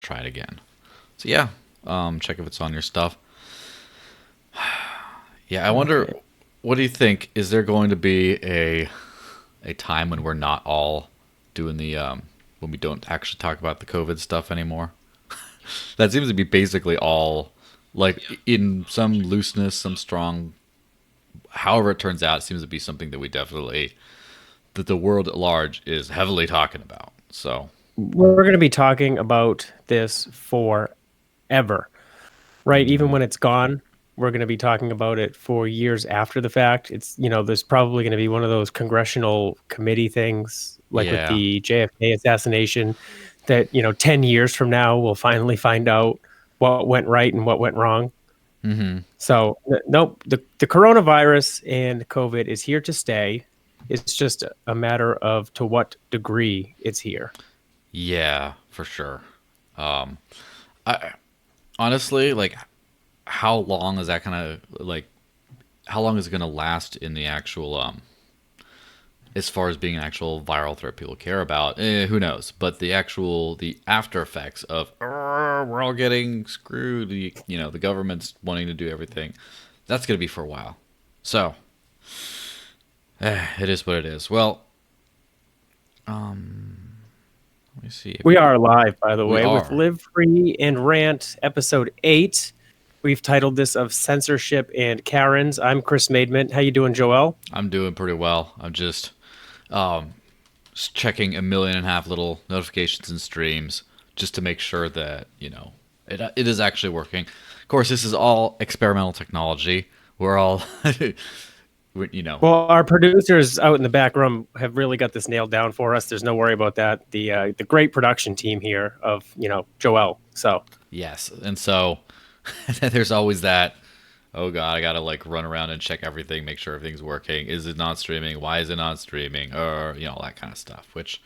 try it again. So yeah, check if it's on your stuff. Yeah, I wonder, Okay. what do you think? Is there going to be a time when we're not all doing the when we don't actually talk about the COVID stuff anymore? That seems to be basically all, like, in some looseness, some strong. However, it turns out, it seems to be something that we definitely, that the world at large is heavily talking about. So We're going to be talking about this forever, right? Even when it's gone, we're going to be talking about it for years after the fact. It's, there's probably going to be one of those congressional committee things, like with yeah, the JFK assassination, that, 10 years from now, we'll finally find out what went right and what went wrong. So, nope, the coronavirus and COVID is here to stay. It's just a matter of to what degree it's here. yeah, for sure. I honestly, like, how long is that gonna, like, how long is it gonna last in the actual as far as being an actual viral threat people care about? Who knows? But the after effects of, we're all getting screwed. The government's wanting to do everything. That's gonna be for a while. So it is what it is. Well, let me see. We are live, by the We way, with are. Live Free and Rant, episode 8. We've titled this of Censorship and Karens. I'm Chris Maidment. How you doing, Joel? I'm doing pretty well. I'm just checking 1.5 million little notifications and streams just to make sure that it is actually working. Of course, this is all experimental technology. We're all Well, our producers out in the back room have really got this nailed down for us. There's no worry about that. The great production team here of Joel. So yes, and so there's always that. Oh god, I gotta, like, run around and check everything, make sure everything's working. Is it not streaming? Why is it not streaming? Or all that kind of stuff. Which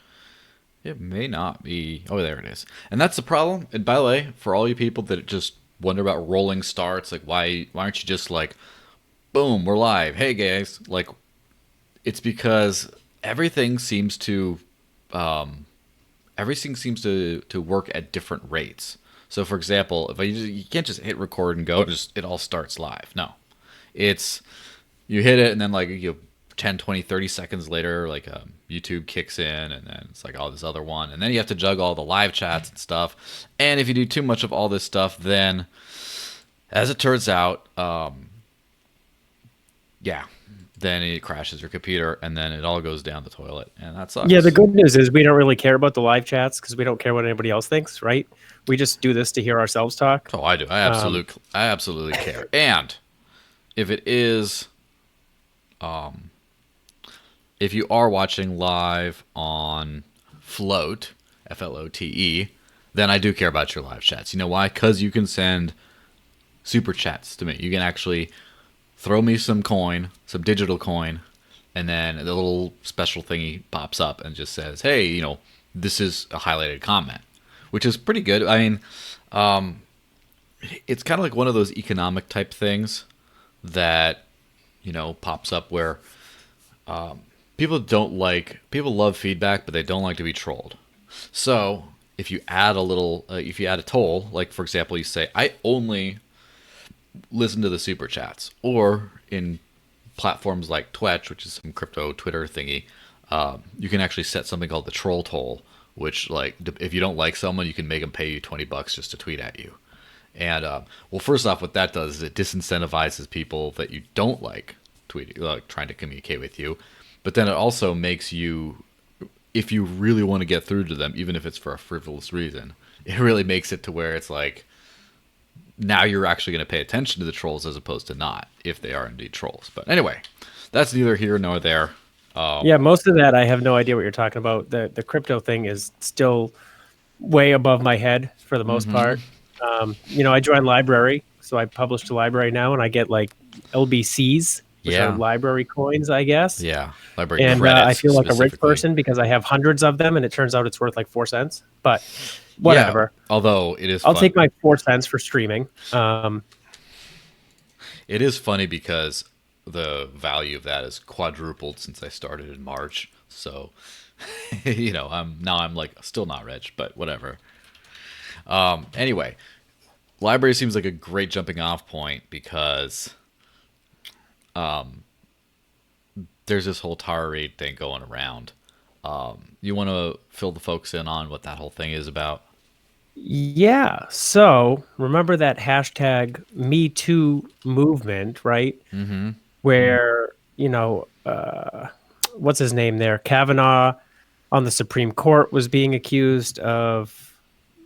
it may not be. Oh, there it is. And that's the problem. And by the way, for all you people that just wonder about rolling starts, like, why aren't you just like, boom, we're live. Hey guys, like, it's because everything seems to everything seems to work at different rates. So for example, if you can't just hit record and go, just it all starts live. No. It's, you hit it and then, like, 10, 20, 30 seconds later, like, YouTube kicks in, and then it's like, oh, this other one, and then you have to juggle all the live chats and stuff. And if you do too much of all this stuff, then, as it turns out, yeah, then it crashes your computer, and then it all goes down the toilet, and that yeah, the sucks. good news is we don't really care about the live chats because we don't care what anybody else thinks, right? We just do this to hear ourselves talk. Oh, I do. Um, I absolutely care. And if it is, um, if you are watching live on Float, FLOTE, then I do care about your live chats. You know why? Because you can send super chats to me. You can actually throw me some coin, some digital coin, and then the little special thingy pops up and just says, "Hey, this is a highlighted comment," which is pretty good. I mean, it's kind of like one of those economic type things that pops up where people love feedback, but they don't like to be trolled. So if you add a toll, like, for example, you say, I only listen to the super chats, or in platforms like Twitch, which is some crypto Twitter thingy, you can actually set something called the troll toll, which, like, if you don't like someone, you can make them pay you $20 just to tweet at you. And well, first off, what that does is it disincentivizes people that you don't like tweeting, like, trying to communicate with you. But then it also makes you, if you really want to get through to them, even if it's for a frivolous reason, it really makes it to where it's like, now you're actually going to pay attention to the trolls as opposed to not, if they are indeed trolls. But anyway, that's neither here nor there. yeah, most of that I have no idea what you're talking about. The crypto thing is still way above my head for the most part. I joined library, so I publish to library now, and I get like LBCs, which are Yeah, library coins, I guess. yeah, library And I credits feel like a rich specifically. person because I have hundreds of them, and it turns out it's worth like 4 cents. But Yeah, whatever, although it is I'll fun. take my 4 cents for streaming. It is funny because the value of that has quadrupled since I started in March. So, I'm like still not rich, but whatever. Anyway, library seems like a great jumping off point because there's this whole Tara Reid thing going around. You want to fill the folks in on what that whole thing is about? Yeah. So remember that hashtag Me Too movement, right? Mm-hmm. Where, what's his name there? Kavanaugh on the Supreme Court was being accused of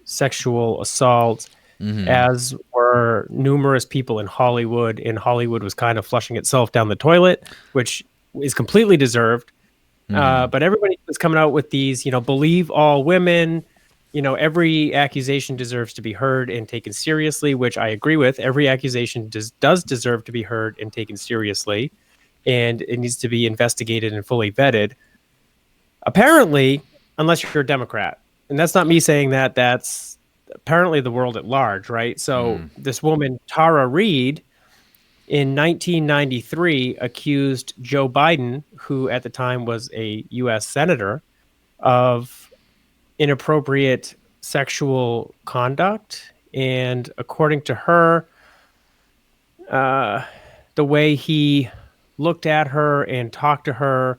sexual assault, Mm-hmm. as were numerous people in Hollywood. And Hollywood was kind of flushing itself down the toilet, which is completely deserved. Mm-hmm. But everybody was coming out with these, believe all women. Every accusation deserves to be heard and taken seriously, which I agree with. Every accusation does deserve to be heard and taken seriously, and it needs to be investigated and fully vetted. Apparently, unless you're a Democrat, and that's not me saying that, that's apparently the world at large, right? So Mm. this woman, Tara Reid, in 1993 accused Joe Biden, who at the time was a US senator, of inappropriate sexual conduct. And according to her, uh, the way he looked at her and talked to her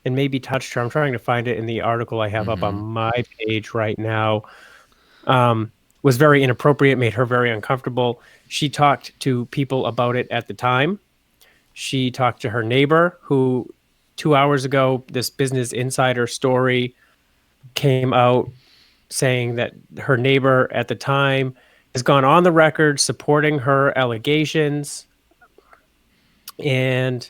and maybe touched her, I'm trying to find it in the article I have up on Mm-hmm. my page right now, um, was very inappropriate, made her very uncomfortable. She talked to people about it at the time. She talked to her neighbor, who 2 hours ago, this Business Insider story came out saying that her neighbor at the time has gone on the record supporting her allegations. And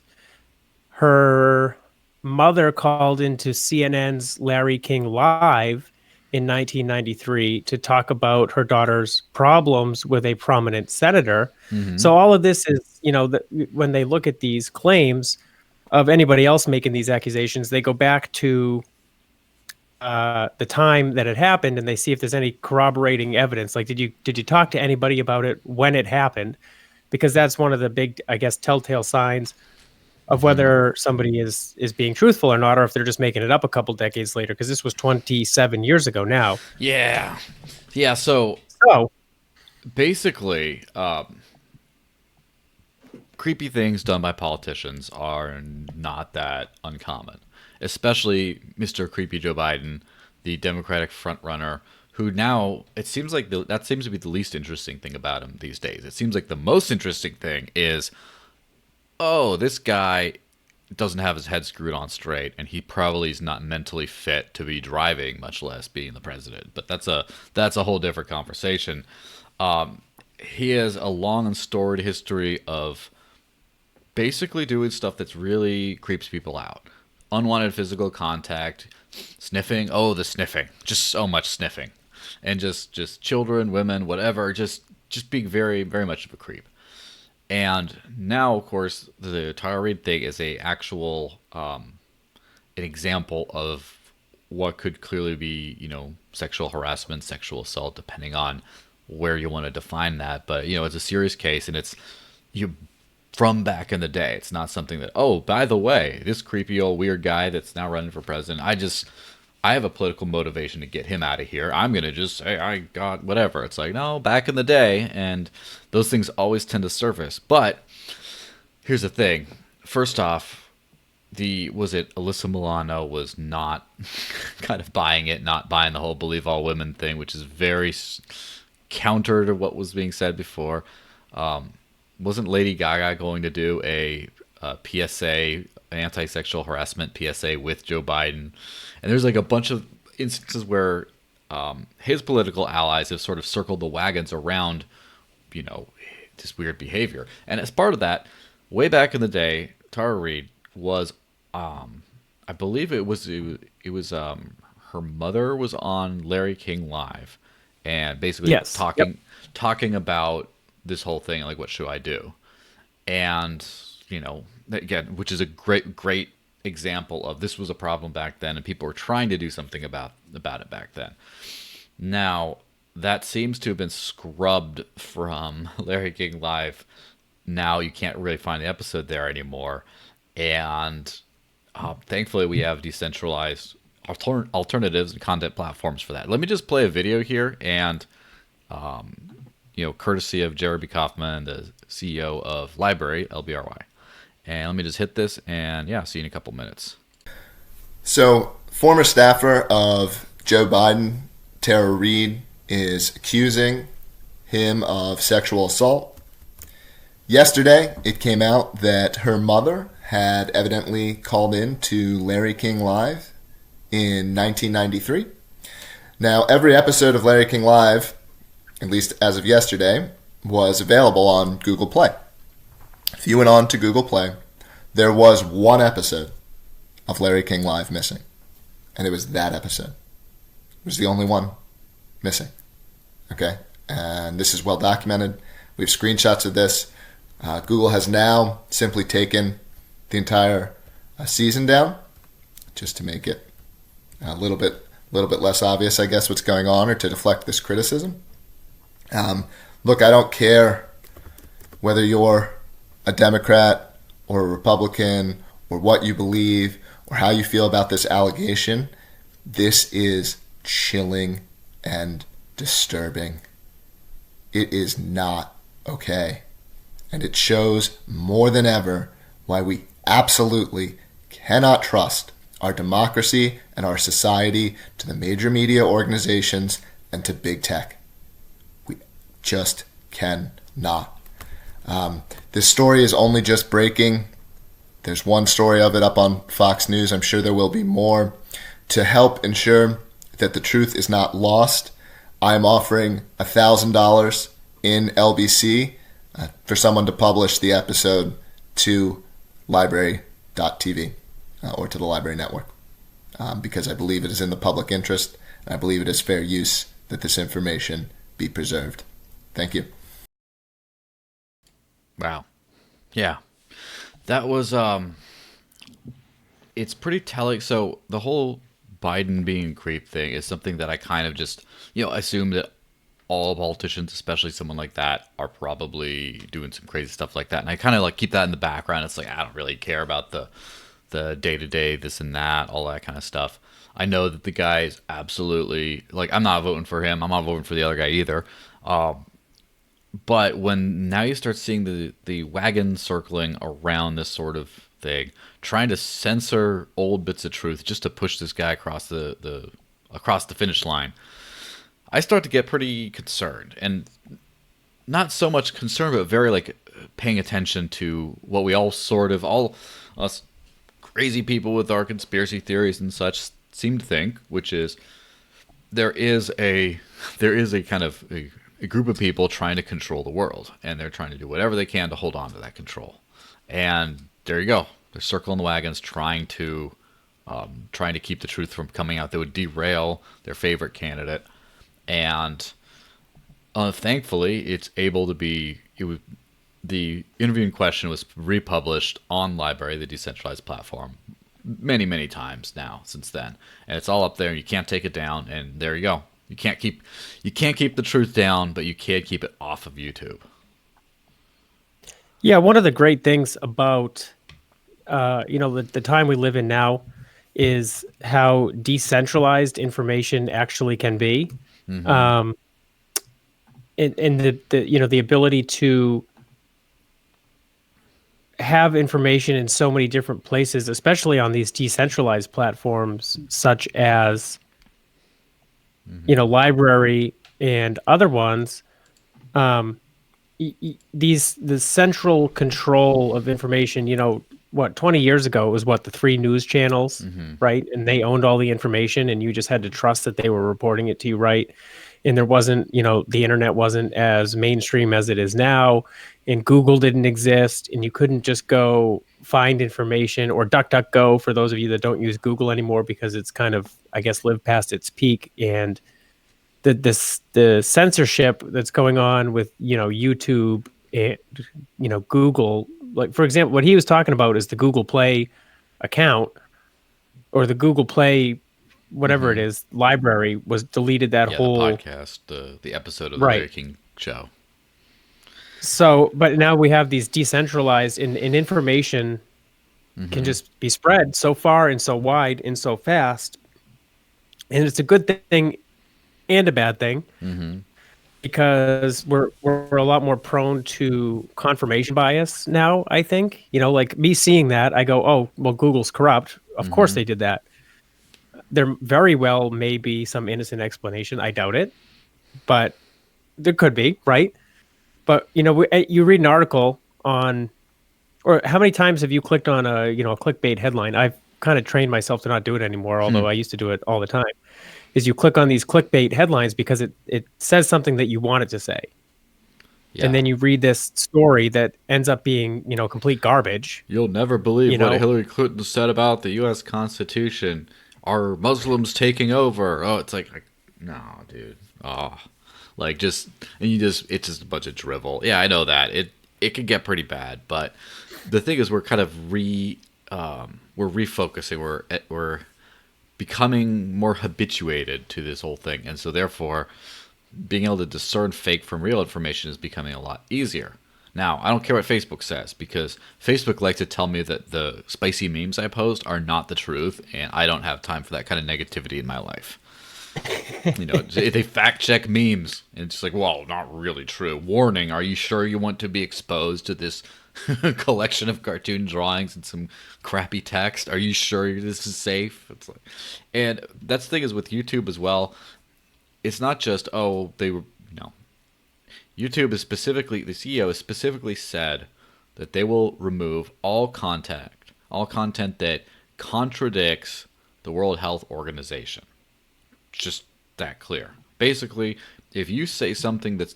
her mother called into CNN's Larry King Live in 1993 to talk about her daughter's problems with a prominent senator. Mm-hmm. So all of this is, when they look at these claims of anybody else making these accusations, they go back to the time that it happened and they see if there's any corroborating evidence. Like, did you talk to anybody about it when it happened? Because that's one of the big, I guess, telltale signs of Mm-hmm. whether somebody is being truthful or not, or if they're just making it up a couple decades later. Because this was 27 years ago now. Yeah. Yeah. So So basically, creepy things done by politicians are not that uncommon, especially Mr. Creepy Joe Biden, the Democratic frontrunner, who now it seems like that seems to be the least interesting thing about him these days. It seems like the most interesting thing is, oh, this guy doesn't have his head screwed on straight, and he probably is not mentally fit to be driving, much less being the president. But that's a whole different conversation. He has a long and storied history of basically doing stuff that's really creeps people out. Unwanted physical contact, sniffing. Oh, the sniffing. Just so much sniffing. And just children, women, whatever, just being very, very much of a creep. And now, of course, the Tara Reid thing is a actual an example of what could clearly be, sexual harassment, sexual assault, depending on where you want to define that. But it's a serious case, and it's you from back in the day. It's not something that, oh, by the way, this creepy old weird guy that's now running for president, I have a political motivation to get him out of here. I'm going to just say I got whatever. It's like, no, back in the day, and those things always tend to surface. But here's the thing. First off, the was it Alyssa Milano was not kind of buying it, not buying the whole believe all women thing, which is very counter to what was being said before. Wasn't Lady Gaga going to do a PSA, anti-sexual harassment PSA with Joe Biden? And there's like a bunch of instances where his political allies have sort of circled the wagons around, this weird behavior. And as part of that, way back in the day, Tara Reid was, I believe her mother was on Larry King Live, and basically yes, yep. talking about this whole thing, like what should I do, and again, which is a great example of this was a problem back then, and people were trying to do something about it back then. Now that seems to have been scrubbed from Larry King Live. Now you can't really find the episode there anymore, and thankfully we have decentralized alternatives and content platforms for that. Let me just play a video here, and courtesy of Jeremy Kaufman, the CEO of Library, LBRY. And let me just hit this, and yeah, see you in a couple minutes. So, former staffer of Joe Biden, Tara Reid, is accusing him of sexual assault. Yesterday, it came out that her mother had evidently called in to Larry King Live in 1993. Now, every episode of Larry King Live, at least as of yesterday, was available on Google Play. If you went on to Google Play, there was one episode of Larry King Live missing. And it was that episode. It was the only one missing. Okay? And this is well documented. We have screenshots of this. Google has now simply taken the entire season down, just to make it a little bit less obvious, I guess, what's going on, or to deflect this criticism. Look, I don't care whether you're a Democrat or a Republican or what you believe or how you feel about this allegation. This is chilling and disturbing. It is not okay. And it shows more than ever why we absolutely cannot trust our democracy and our society to the major media organizations and to big tech. We just cannot. This story is only just breaking. There's one story of it up on Fox News. I'm sure there will be more. To help ensure that the truth is not lost, I'm offering $1,000 in LBC for someone to publish the episode to library.tv or to the Library Network, because I believe it is in the public interest, and I believe it is fair use that this information be preserved. Thank you. Wow. Yeah. That was it's pretty telling. So the whole Biden being a creep thing is something that I kind of just, assume that all politicians, especially someone like that, are probably doing some crazy stuff like that. And I kind of like keep that in the background. It's like, I don't really care about the day-to-day, this and that, all that kind of stuff. I know that the guy is absolutely, like, I'm not voting for him. I'm not voting for the other guy either. But when now you start seeing the wagon circling around this sort of thing, trying to censor old bits of truth just to push this guy across the finish line, I start to get pretty concerned. And not so much concerned, but very like paying attention to what we all us crazy people with our conspiracy theories and such seem to think, which is there is a kind of a group of people trying to control the world, and they're trying to do whatever they can to hold on to that control. And there you go. They're circling the wagons, trying to keep the truth from coming out that would derail their favorite candidate. And thankfully, it's able to be. The interview in question was republished on Library, the decentralized platform, many, many times now since then, and it's all up there. And you can't take it down, and there you go. You can't keep the truth down, but you can keep it off of YouTube. Yeah, one of the great things about the time we live in now is how decentralized information actually can be, and the ability to have information in so many different places, especially on these decentralized platforms such as Library and other ones. The central control of information, 20 years ago, it was the three news channels, right? And they owned all the information, and you just had to trust that they were reporting it to you, right? And there wasn't, the internet wasn't as mainstream as it is now, and Google didn't exist, and you couldn't just go find information, or DuckDuckGo, for those of you that don't use Google anymore, because it's kind of, I guess, lived past its peak. And the censorship that's going on with YouTube and Google, like, for example, what he was talking about is the Google Play account, or the Google Play whatever it is, library was deleted. That whole the podcast, the episode of the Larry King show. So, but now we have these decentralized, and information can just be spread so far and so wide and so fast, and it's a good thing and a bad thing, because we're a lot more prone to confirmation bias now, I think. Like me seeing that, I go, oh, well, Google's corrupt. Of course they did that. There very well may be some innocent explanation. I doubt it, but there could be, right? But you read an article on, or how many times have you clicked on a clickbait headline? I've kind of trained myself to not do it anymore, although I used to do it all the time. Is you click on these clickbait headlines because it says something that you want it to say. Yeah. And then you read this story that ends up being, complete garbage. You'll never believe You what know? Hillary Clinton said about the U.S. Constitution. Are Muslims taking over? Oh, it's like no, dude. Oh, like it's just a bunch of drivel. Yeah, I know that it can get pretty bad, but the thing is, we're kind of we're refocusing. We're becoming more habituated to this whole thing, and so therefore, being able to discern fake from real information is becoming a lot easier. Now, I don't care what Facebook says, because Facebook likes to tell me that the spicy memes I post are not the truth, and I don't have time for that kind of negativity in my life. They fact check memes, and it's like, well, not really true. Warning, are you sure you want to be exposed to this collection of cartoon drawings and some crappy text? Are you sure this is safe? It's like, and that's the thing is with YouTube as well. It's not just, oh, they were, no. YouTube is specifically, the CEO has specifically said that they will remove all content that contradicts the World Health Organization. It's just that clear. Basically, if you say something that's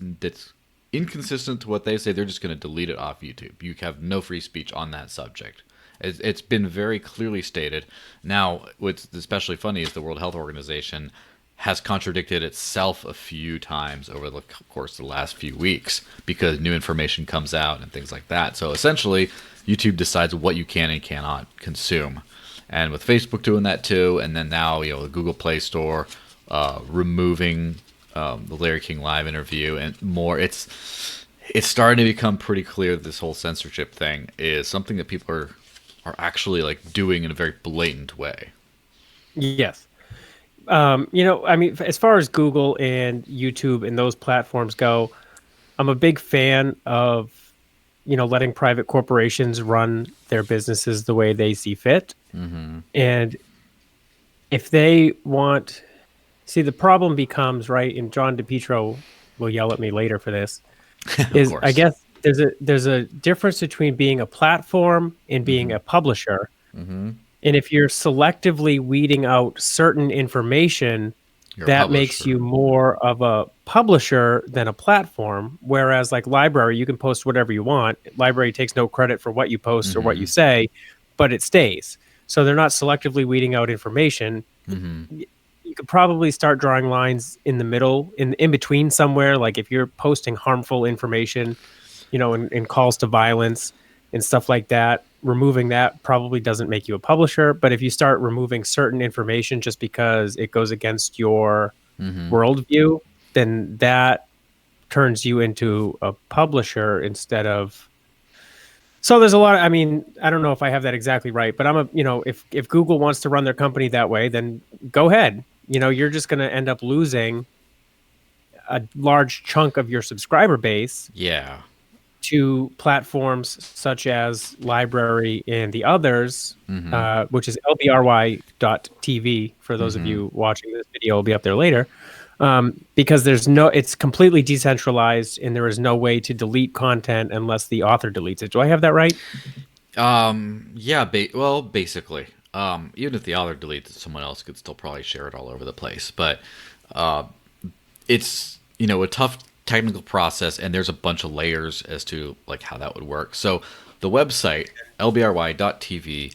inconsistent to what they say, they're just going to delete it off YouTube. You have no free speech on that subject. It's been very clearly stated. Now, what's especially funny is the World Health Organization has contradicted itself a few times over the course of the last few weeks because new information comes out and things like that. So essentially, YouTube decides what you can and cannot consume. And with Facebook doing that too, and then now the Google Play Store removing the Larry King Live interview and more, it's starting to become pretty clear that this whole censorship thing is something that people are actually like doing in a very blatant way. Yes. I mean, as far as Google and YouTube and those platforms go, I'm a big fan of, letting private corporations run their businesses the way they see fit. Mm-hmm. And if they want, see, the problem becomes, right, and John DePietro will yell at me later for this, is I guess there's a difference between being a platform and being a publisher. Mm-hmm. And if you're selectively weeding out certain information, that makes you more of a publisher than a platform. Whereas like Library, you can post whatever you want. Library takes no credit for what you post or what you say, but it stays. So they're not selectively weeding out information. Mm-hmm. You could probably start drawing lines in the middle, in between somewhere. Like if you're posting harmful information, in calls to violence and stuff like that, removing that probably doesn't make you a publisher. But if you start removing certain information just because it goes against your worldview, then that turns you into a publisher instead of. So there's a lot. I mean, I don't know if I have that exactly right, but if Google wants to run their company that way, then go ahead. You're just going to end up losing a large chunk of your subscriber base. Yeah. To platforms such as Library and the others, which is lbry.tv. For those of you watching this video, will be up there later. Because it's completely decentralized and there is no way to delete content unless the author deletes it. Do I have that right? Yeah, basically. Even if the author deletes it, someone else could still probably share it all over the place. But it's, a tough technical process, and there's a bunch of layers as to like how that would work. So the website lbry.tv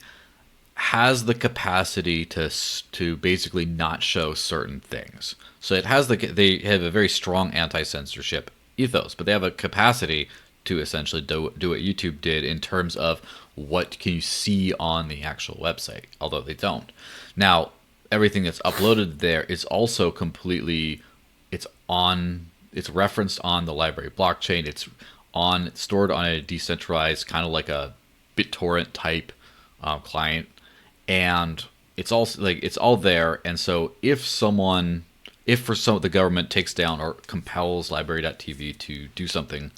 has the capacity to basically not show certain things. So they have a very strong anti-censorship ethos, but they have a capacity to essentially do what YouTube did in terms of what can you see on the actual website, although they don't. Now, everything that's uploaded there is also completely, it's referenced on the Library blockchain. It's stored on a decentralized, kind of like a BitTorrent type client, and it's also like it's all there. And so if someone if for some the government takes down or compels library.tv to do something,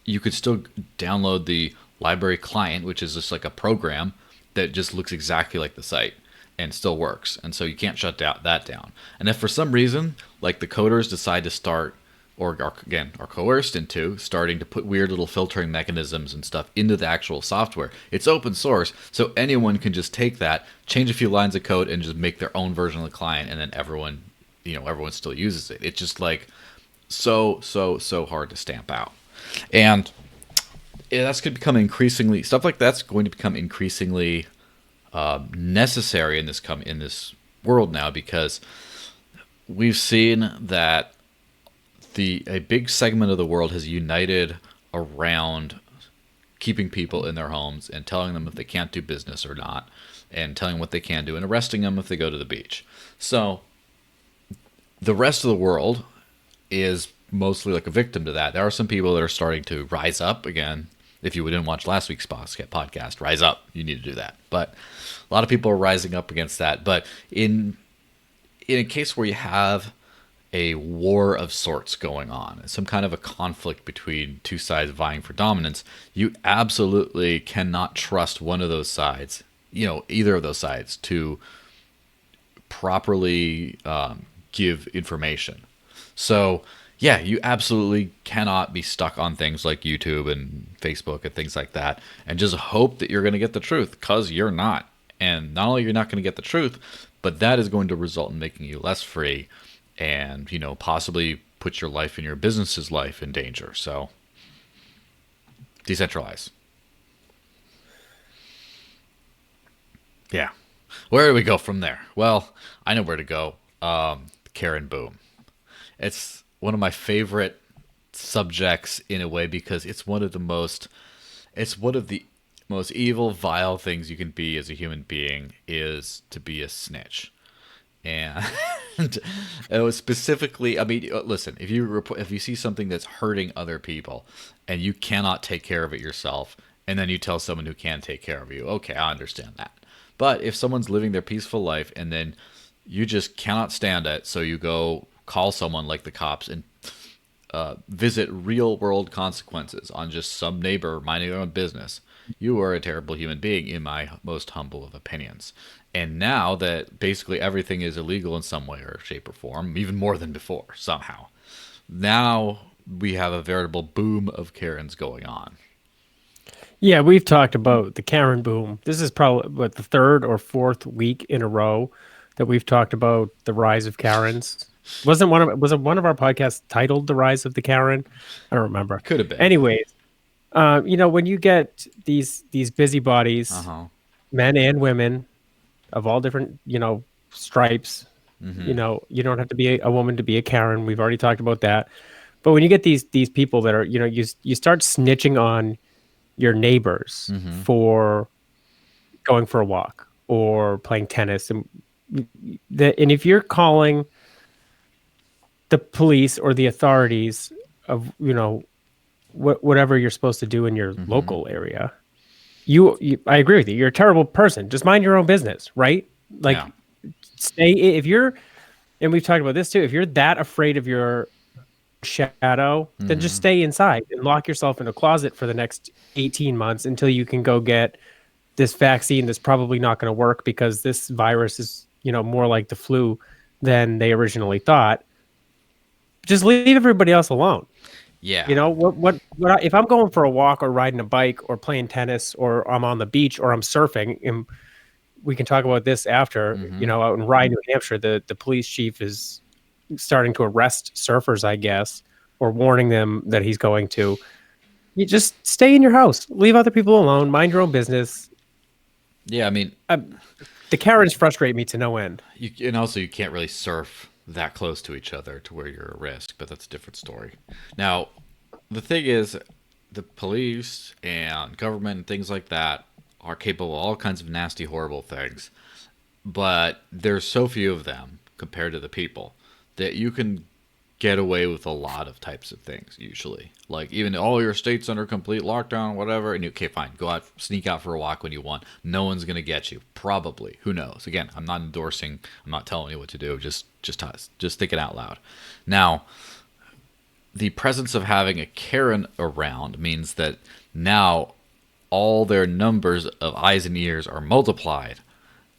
you could still download the library client, which is just like a program that just looks exactly like the site and still works. And so you can't shut that down. And if for some reason, like the coders decide to start, or are coerced into starting to put weird little filtering mechanisms and stuff into the actual software, it's open source, so anyone can just take that, change a few lines of code, and just make their own version of the client, and then everyone still uses it. It's just like so hard to stamp out. And that's going to become increasingly, stuff like that's going to become increasingly necessary in this world now, because we've seen that a big segment of the world has united around keeping people in their homes and telling them if they can't do business or not, and telling them what they can do and arresting them if they go to the beach. So the rest of the world is mostly like a victim to that. There are some people that are starting to rise up again. If you didn't watch last week's podcast, Rise Up, you need to do that. But a lot of people are rising up against that. But in a case where you have a war of sorts going on, some kind of a conflict between two sides vying for dominance, you absolutely cannot trust one of those sides, either of those sides, to properly give information. So yeah, you absolutely cannot be stuck on things like YouTube and Facebook and things like that and just hope that you're going to get the truth, because you're not. And not only you're not going to get the truth, but that is going to result in making you less free and, possibly put your life and your business's life in danger. So decentralize. Yeah. Where do we go from there? Well, I know where to go. Karen boom. It's one of my favorite subjects in a way, because it's one of the most evil, vile things you can be as a human being is to be a snitch. And it was specifically, I mean, listen, if you see something that's hurting other people and you cannot take care of it yourself, and then you tell someone who can take care of you, okay, I understand that. But if someone's living their peaceful life and then you just cannot stand it, so you go call someone like the cops and visit real world consequences on just some neighbor minding their own business, you are a terrible human being, in my most humble of opinions. And now that basically everything is illegal in some way or shape or form, even more than before, somehow, now we have a veritable boom of Karens going on. Yeah, we've talked about the Karen boom. This is probably the third or fourth week in a row that we've talked about the rise of Karens. Was it one of our podcasts titled "The Rise of the Karen"? I don't remember. Could have been. Anyways, when you get these busybodies, men and women of all different, stripes, you don't have to be a woman to be a Karen. We've already talked about that. But when you get these people that are, you start snitching on your neighbors for going for a walk or playing tennis, and if you're calling the police or the authorities of, whatever you're supposed to do in your local area, I agree with you. You're a terrible person. Just mind your own business, right? Like, if you're, and we've talked about this too, if you're that afraid of your shadow, then just stay inside and lock yourself in a closet for the next 18 months until you can go get this vaccine that's probably not going to work, because this virus is, more like the flu than they originally thought. Just leave everybody else alone. Yeah. What if I'm going for a walk or riding a bike or playing tennis or I'm on the beach or I'm surfing, and we can talk about this after, out in Rye, New Hampshire, the police chief is starting to arrest surfers, I guess, or warning them that he's going to. You just stay in your house, leave other people alone, mind your own business. Yeah, I mean, the Karens frustrate me to no end. And also you can't really surf that close to each other to where you're at risk, but that's a different story. Now, the thing is, the police and government and things like that are capable of all kinds of nasty, horrible things, but there's so few of them compared to the people that you can get away with a lot of types of things usually. Like even all your states under complete lockdown, whatever, and okay, fine, go out, sneak out for a walk when you want. No one's gonna get you, probably. Who knows? Again, I'm not endorsing. I'm not telling you what to do. Just think it out loud. Now, the presence of having a Karen around means that now all their numbers of eyes and ears are multiplied,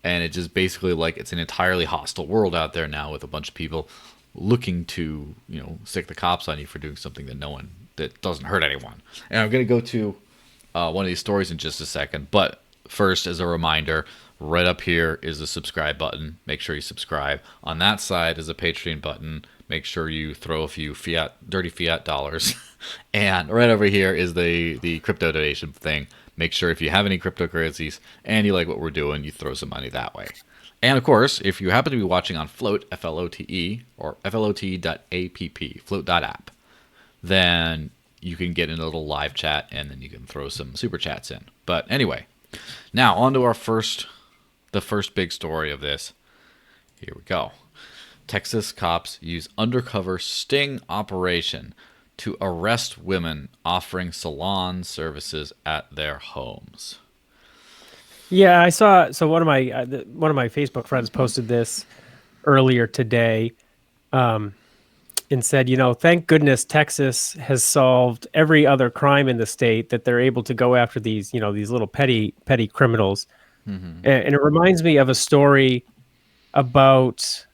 and it just basically like it's an entirely hostile world out there now with a bunch of people looking to, stick the cops on you for doing something that doesn't hurt anyone. And I'm going to go to one of these stories in just a second. But first, as a reminder, right up here is the subscribe button. Make sure you subscribe. On that side is a Patreon button. Make sure you throw a few dirty fiat dollars. And right over here is the crypto donation thing. Make sure if you have any cryptocurrencies and you like what we're doing, you throw some money that way. And of course, if you happen to be watching on Float, Flote, or flote.app, float.app, then you can get in a little live chat and then you can throw some super chats in. But anyway, now on to the first big story of this. Here we go. Texas cops use undercover sting operation to arrest women offering salon services at their homes. Yeah, I saw. So one of my Facebook friends posted this earlier today, and said, thank goodness Texas has solved every other crime in the state that they're able to go after these, these little petty criminals. Mm-hmm. And it reminds me of a story about,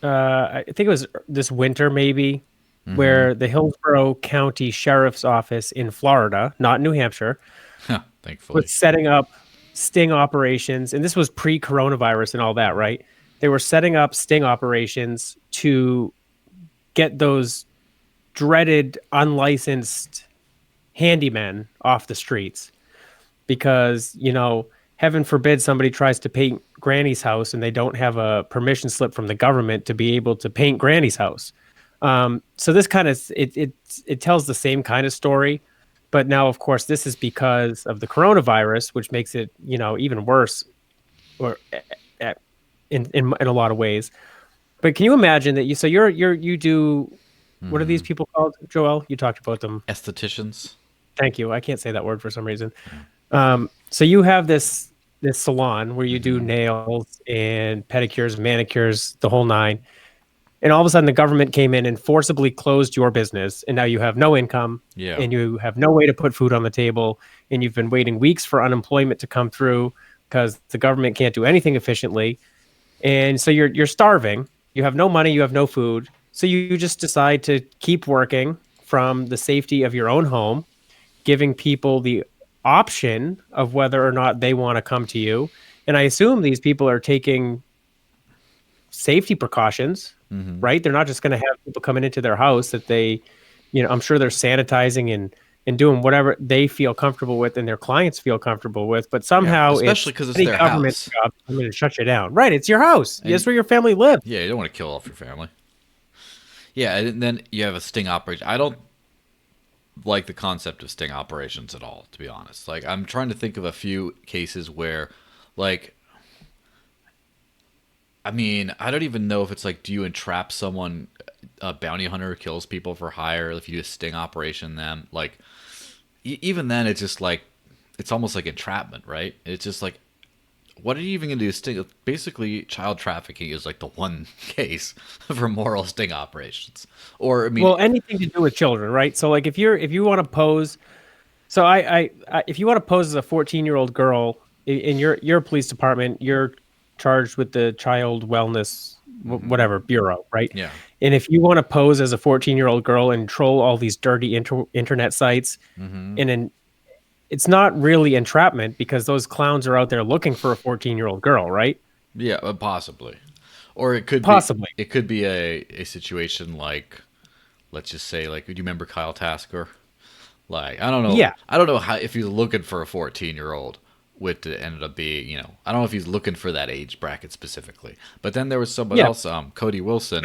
I think it was this winter maybe, mm-hmm. where the Hillsborough County Sheriff's Office in Florida, not New Hampshire, thankfully, was setting up sting operations, and this was pre-coronavirus and all that, right? They were setting up sting operations to get those dreaded unlicensed handymen off the streets, because heaven forbid somebody tries to paint Granny's house and they don't have a permission slip from the government to be able to paint Granny's house. So this kind of it tells the same kind of story. But now, of course, this is because of the coronavirus, which makes it, even worse, or in a lot of ways. But can you imagine that you do, what are these people called, Joel? You talked about them. Estheticians. Thank you. I can't say that word for some reason. So you have this salon where you do nails and pedicures, manicures, the whole nine. And all of a sudden, the government came in and forcibly closed your business, and now you have no income, and you have no way to put food on the table, and you've been waiting weeks for unemployment to come through because the government can't do anything efficiently, and so you're starving. You have no money, you have no food, so you just decide to keep working from the safety of your own home, giving people the option of whether or not they want to come to you. And I assume these people are taking safety precautions. Mm-hmm. Right? They're not just going to have people coming into their house that they, I'm sure they're sanitizing and doing whatever they feel comfortable with and their clients feel comfortable with. But somehow, especially because it's their house, job, I'm going to shut you down. Right? It's your house. That's where your family lives. Yeah, you don't want to kill off your family. Yeah, and then you have a sting operation. I don't like the concept of sting operations at all, to be honest. Like, I'm trying to think of a few cases where, like, I mean, I don't even know if it's like, do you entrap someone, a bounty hunter kills people for hire, if you do a sting operation them? Like, even then, it's just like, it's almost like entrapment, right? It's just like, what are you even going to do? Sting? Basically, child trafficking is like the one case for moral sting operations. Or, I mean, well, anything to do with children, right? So, like, if you want to pose, so if you want to pose as a 14-year-old girl in your police department, you're charged with the child wellness whatever bureau, right? Yeah. And if you want to pose as a 14-year-old girl and troll all these dirty internet sites, and then it's not really entrapment because those clowns are out there looking for a 14-year-old girl, right? Yeah, possibly. Or it could be a situation like, let's just say, like, do you remember Kyle Tasker? Like, I don't know. Yeah. I don't know how, if he's looking for a 14-year-old. With it ended up being, I don't know if he's looking for that age bracket specifically, but then there was somebody else, Cody Wilson.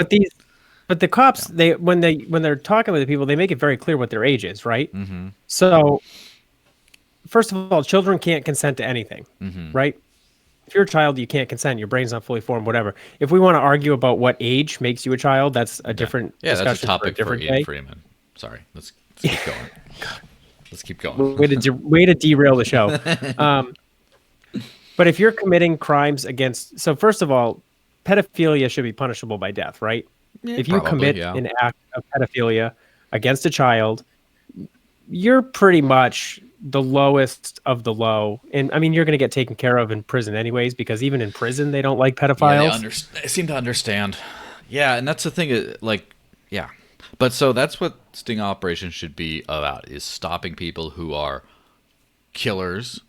But the cops, when they're talking with the people, they make it very clear what their age is, right? Mm-hmm. So, first of all, children can't consent to anything, right? if you're a child, you can't consent. Your brain's not fully formed, whatever. If we want to argue about what age makes you a child, that's a different Yeah, that's a discussion for a topic for different Ian day. Freeman. Sorry, let's keep going. Let's keep going. Way to derail the show. But if you're committing crimes against, so first of all, pedophilia should be punishable by death, right? Yeah, If you probably, commit yeah. an act of pedophilia against a child, you're pretty much the lowest of the low. And I mean, you're going to get taken care of in prison anyways, because even in prison, they don't like Yeah, pedophiles. they seem to understand. Yeah, and that's the thing. Like, yeah, but so that's what sting operations should be about: is stopping people who are killers,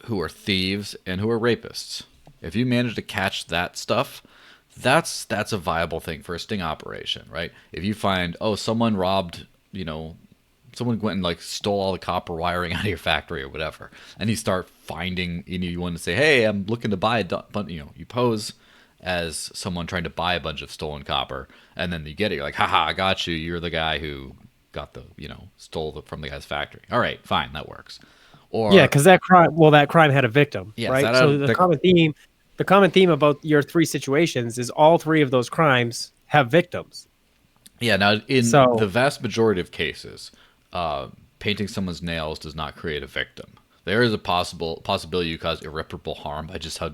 who are thieves, and who are rapists. If you manage to catch that stuff, that's a viable thing for a sting operation, right? If you find, oh, someone robbed, someone went and like stole all the copper wiring out of your factory or whatever, and you start finding, you want to say, hey, I'm looking to buy you pose as someone trying to buy a bunch of stolen copper, and then you get it, you're like, haha, I got you, you're the guy who got the, stole from the guy's factory. All right, fine, that works. Or Yeah, because that crime had a victim, Yes, right? So the common theme about your three situations is all three of those crimes have victims. Yeah, now in So- the vast majority of cases, painting someone's nails does not create a victim. There is a possibility you cause irreparable harm by just how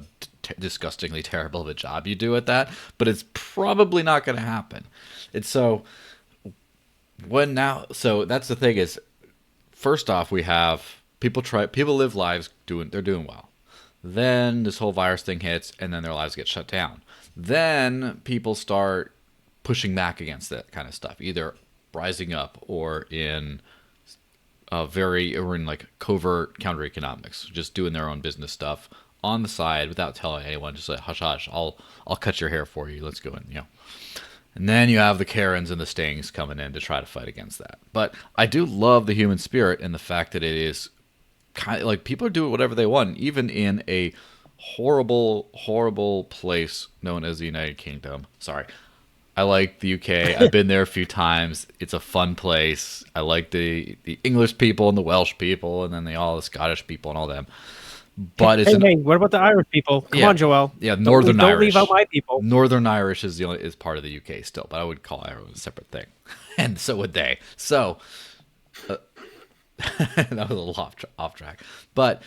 disgustingly terrible of a job you do at that, but it's probably not going to happen. And so so that's the thing is, first off, we have people live lives they're doing well. Then this whole virus thing hits, and then their lives get shut down. Then people start pushing back against that kind of stuff, either rising up or in like covert counter economics, just doing their own business stuff on the side without telling anyone. Just like, hush, hush, I'll cut your hair for you. Let's go in, And then you have the Karens and the Stings coming in to try to fight against that. But I do love the human spirit and the fact that it is kind of like people are doing whatever they want, even in a horrible, horrible place known as the United Kingdom. Sorry. I like the UK. I've been there a few times. It's a fun place. I like the English people and the Welsh people, and then the Scottish people and all them. But it's hey, what about the Irish people? Come on, Joel. Yeah, Northern Irish. Don't leave out my people. Northern Irish is part of the UK still, but I would call Ireland a separate thing, and so would they. So that was a little off track, but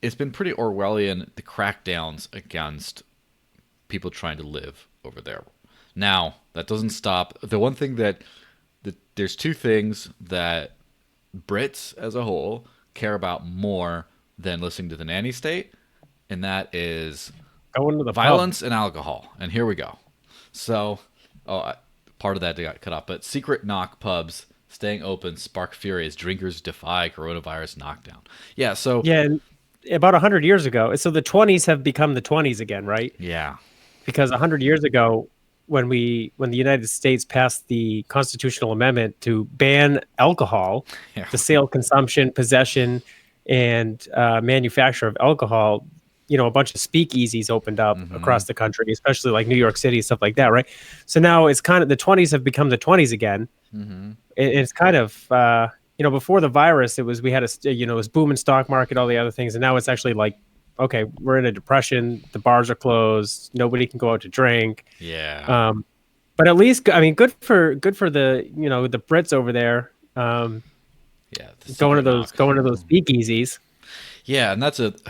it's been pretty Orwellian, the crackdowns against people trying to live over there. Now, that doesn't stop. The one thing there's two things that Brits as a whole care about more than listening to the nanny state, and that is going to the violence pub. and alcohol. And here we go. So, part of that got cut off, but secret knock pubs staying open spark fury as drinkers defy coronavirus knockdown. Yeah, so... Yeah, about 100 years ago. So the 20s have become the 20s again, right? Yeah. Because 100 years ago, when the United States passed the constitutional amendment to ban alcohol, the sale, consumption, possession, and manufacture of alcohol, a bunch of speakeasies opened up across the country, especially like New York City, stuff like that, right? So now it's kind of the 20s have become the 20s again. It's kind of before the virus, it was it was booming stock market, all the other things, and now it's actually like, okay, we're in a depression. The bars are closed. Nobody can go out to drink. Yeah. But at least, I mean, good for the the Brits over there. Going to those speakeasies. Yeah, and that's can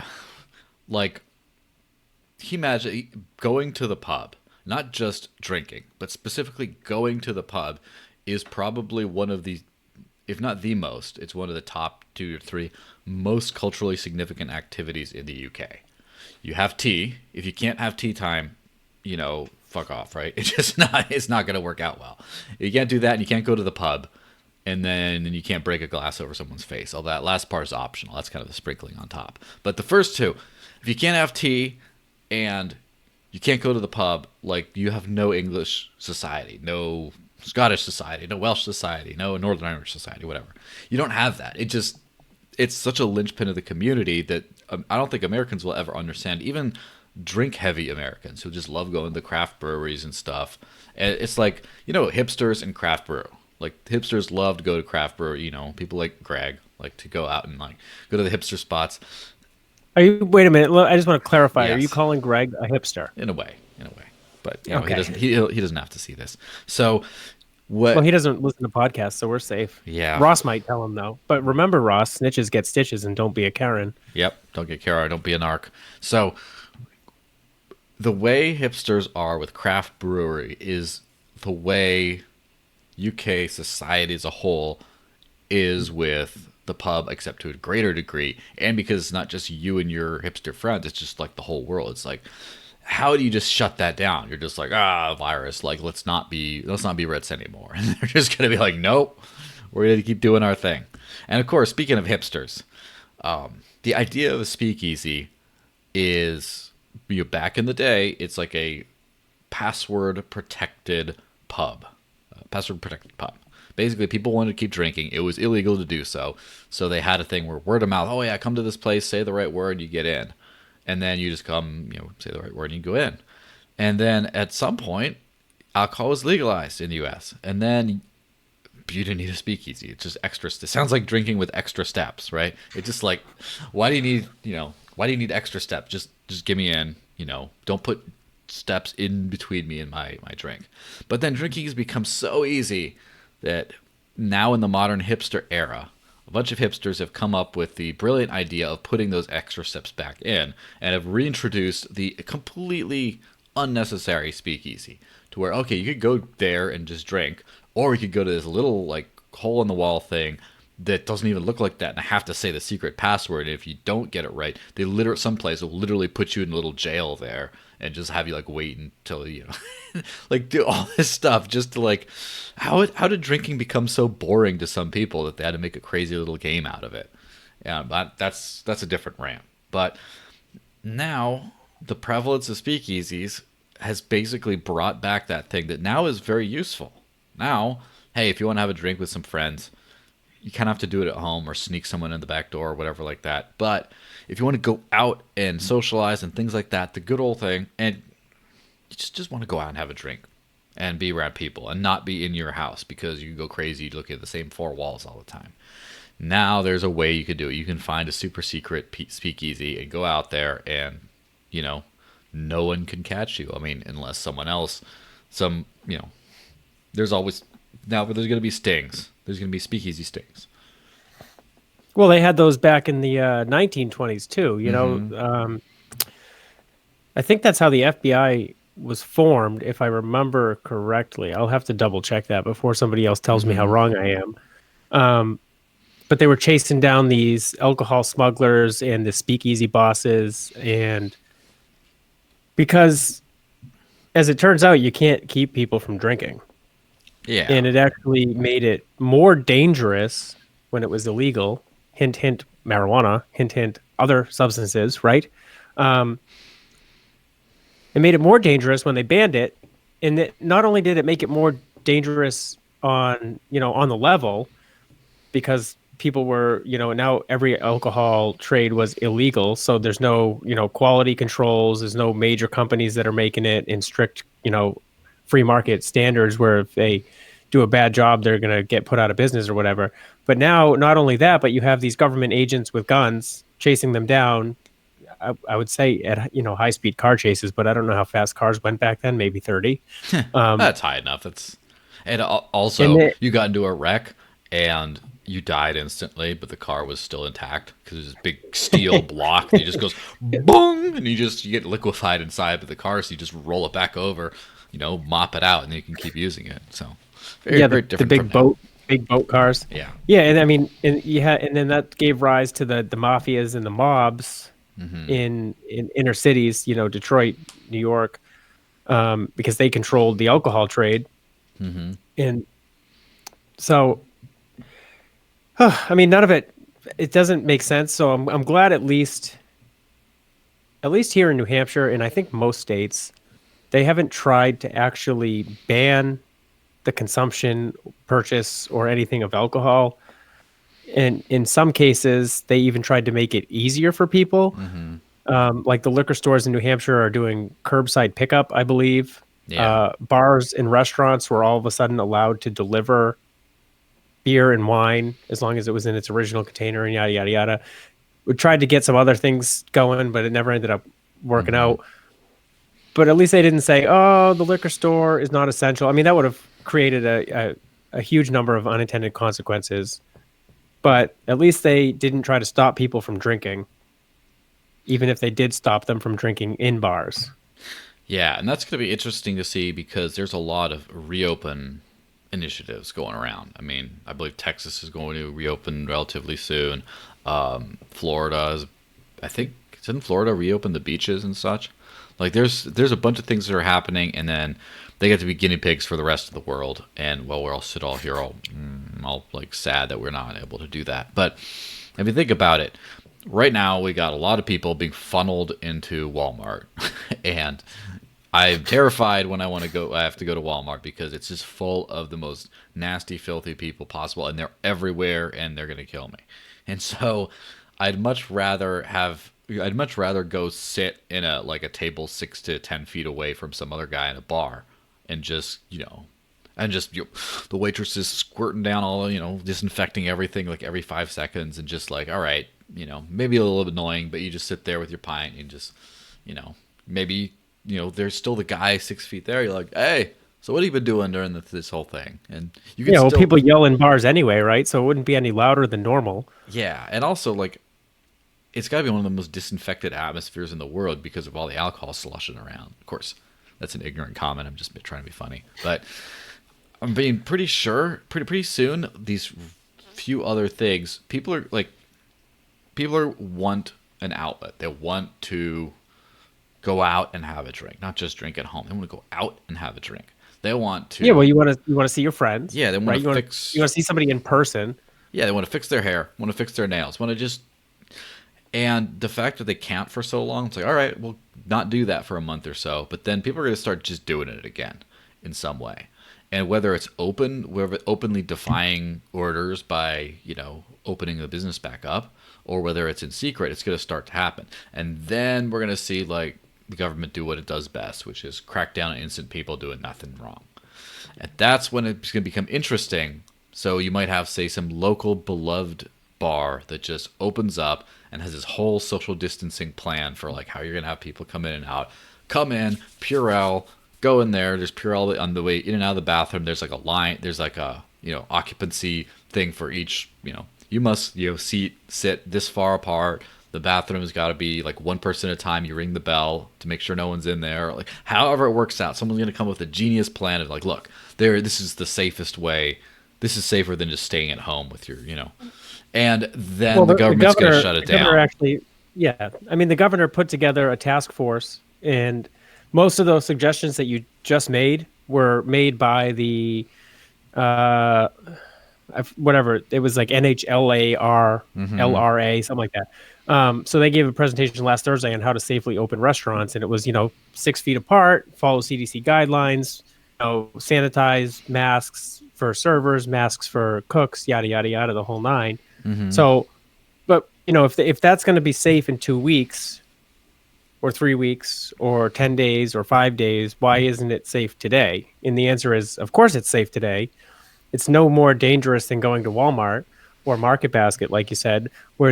you imagine going to the pub, not just drinking, but specifically going to the pub is probably one of the, if not the most, it's one of the top 2 or 3 most culturally significant activities in the UK. You have tea. If you can't have tea time, fuck off, right? It's not going to work out well. You can't do that, and you can't go to the pub, and then you can't break a glass over someone's face. All that last part is optional. That's kind of the sprinkling on top. But the first two, if you can't have tea and you can't go to the pub, like, you have no English society, no Scottish society, no Welsh society, no Northern Irish society, whatever. You don't have that. It's such a linchpin of the community that I don't think Americans will ever understand. Even drink-heavy Americans who just love going to craft breweries and stuff. And it's like, hipsters and craft brew. Like, hipsters love to go to craft brew. People like Greg like to go out and like go to the hipster spots. Wait a minute. I just want to clarify. Are you Yes, calling Greg a hipster? in a way, but he Okay. doesn't. He doesn't have to see this. So Well, what? he doesn't listen to podcasts, so we're safe. Yeah. Ross might tell him though. But remember, Ross, snitches get stitches, and don't be a Karen. Yep. Don't get Kara. Don't be a narc. So the way hipsters are with craft brewery is the way UK society as a whole is with the pub, except to a greater degree. And because it's not just you and your hipster friends, it's just like the whole world. It's like, how do you just shut that down? You're just like, virus. Like, let's not be Reds anymore. And they're just gonna be like, nope, we're gonna keep doing our thing. And of course, speaking of hipsters, the idea of a speakeasy is, back in the day, it's like a password protected pub. Password protected pub. Basically, people wanted to keep drinking. It was illegal to do so. So they had a thing where word of mouth, oh yeah, come to this place, say the right word, you get in. And then you just come, say the right word and you go in. And then at some point, alcohol was legalized in the US. And then you didn't need a speakeasy. It's just extra. It sounds like drinking with extra steps, right? It's just like, why do you need extra steps? Just give me in, don't put steps in between me and my drink. But then drinking has become so easy that now in the modern hipster era, a bunch of hipsters have come up with the brilliant idea of putting those extra steps back in and have reintroduced the completely unnecessary speakeasy to where, okay, you could go there and just drink, or you could go to this little like hole in the wall thing that doesn't even look like that, and I have to say the secret password. And if you don't get it right, some place will literally put you in a little jail there and just have you like wait until like do all this stuff just to like how did drinking become so boring to some people that they had to make a crazy little game out of it? Yeah, but that's a different rant. But now the prevalence of speakeasies has basically brought back that thing that now is very useful. Now, hey, if you want to have a drink with some friends, you kind of have to do it at home or sneak someone in the back door or whatever like that. But if you want to go out and socialize and things like that, the good old thing, and you just want to go out and have a drink and be around people and not be in your house because you go crazy looking at the same four walls all the time. Now there's a way you could do it. You can find a super secret speakeasy and go out there and, no one can catch you. I mean, unless someone else, there's always, now there's going to be stings. There's going to be speakeasy stings. Well, they had those back in the 1920s too. I think that's how the FBI was formed, if I remember correctly. I'll have to double check that before somebody else tells me how wrong I am. But they were chasing down these alcohol smugglers and the speakeasy bosses, and because, as it turns out, you can't keep people from drinking. Yeah. And it actually made it more dangerous when it was illegal. Hint, hint, marijuana. Hint, hint, other substances, right? It made it more dangerous when they banned it. And not only did it make it more dangerous on the level, because people were, now every alcohol trade was illegal. So there's no, quality controls. There's no major companies that are making it in strict, free market standards where if they do a bad job, they're going to get put out of business or whatever. But now, not only that, but you have these government agents with guns chasing them down. I would say at high speed car chases, but I don't know how fast cars went back then. Maybe 30. That's high enough. Also you got into a wreck and you died instantly, but the car was still intact because there's this big steel block. And it just goes boom, and you get liquefied inside of the car, so you just roll it back over, mop it out, and then you can keep using it. So very different. The big boat cars. Yeah. Yeah, and I mean, and then that gave rise to the mafias and the mobs in inner cities, Detroit, New York, because they controlled the alcohol trade. And so, I mean, none of it doesn't make sense. So I'm glad at least here in New Hampshire, and I think most states, they haven't tried to actually ban the consumption, purchase, or anything of alcohol. And in some cases, they even tried to make it easier for people. Like the liquor stores in New Hampshire are doing curbside pickup, I believe. Yeah. Bars and restaurants were all of a sudden allowed to deliver beer and wine as long as it was in its original container and yada, yada, yada. We tried to get some other things going, but it never ended up working out. But at least they didn't say, "Oh, the liquor store is not essential." I mean, that would have created a huge number of unintended consequences. But at least they didn't try to stop people from drinking, even if they did stop them from drinking in bars. Yeah, and that's going to be interesting to see because there's a lot of reopen initiatives going around. I mean, I believe Texas is going to reopen relatively soon. Florida is, I think, didn't Florida reopen the beaches and such? Like, there's a bunch of things that are happening, and then they get to be guinea pigs for the rest of the world. And well, we're all sit all here, all like sad that we're not able to do that. But if you think about it, right now we got a lot of people being funneled into Walmart, and I'm terrified when I want to go. I have to go to Walmart because it's just full of the most nasty, filthy people possible, and they're everywhere, and they're gonna kill me. And so, I'd much rather have. I'd much rather go sit in a table 6 to 10 feet away from some other guy in a bar, and just the waitress is squirting down all disinfecting everything like every 5 seconds, and just like, all right, maybe a little bit annoying, but you just sit there with your pint and just maybe. There's still the guy 6 feet there. You're like, hey, so what have you been doing during this whole thing? And you can still, people yell in bars anyway, right? So it wouldn't be any louder than normal. Yeah, and also like, it's got to be one of the most disinfected atmospheres in the world because of all the alcohol slushing around. Of course, that's an ignorant comment. I'm just trying to be funny, but I'm being pretty sure, pretty soon, these few other things, people want an outlet. They want to go out and have a drink, not just drink at home. They want to go out and have a drink. They want to. Yeah, well, you want to see your friends. Yeah, they want right? to fix. You want to see somebody in person. Yeah, they want to fix their hair. Want to fix their nails. Want to just. And the fact that they can't for so long, it's like, all right, we'll not do that for a month or so. But then people are going to start just doing it again in some way. And whether it's openly defying orders by opening the business back up, or whether it's in secret, it's going to start to happen. And then we're going to see like the government do what it does best, which is crack down on innocent people doing nothing wrong. And that's when it's going to become interesting. So you might have, say, some local beloved bar that just opens up and has this whole social distancing plan for like how you're going to have people come in and out. Come in, Purell, go in there. There's Purell on the way in and out of the bathroom. There's like a line. There's like a occupancy thing for each. You must sit this far apart. The bathroom's got to be like one person at a time. You ring the bell to make sure no one's in there. Like however it works out, someone's going to come up with a genius plan of like, look, this is the safest way. This is safer than just staying at home with your, And then the government's going to shut it down. The governor put together a task force, and most of those suggestions that you just made were made by the whatever it was, like NHLAR, LRA, something like that. So they gave a presentation last Thursday on how to safely open restaurants, and it was 6 feet apart, follow CDC guidelines, sanitize, masks for servers, masks for cooks, yada yada yada, the whole nine. So, but if that's going to be safe in 2 weeks, or 3 weeks, or 10 days, or 5 days, why isn't it safe today? And the answer is, of course, it's safe today. It's no more dangerous than going to Walmart or Market Basket, like you said, where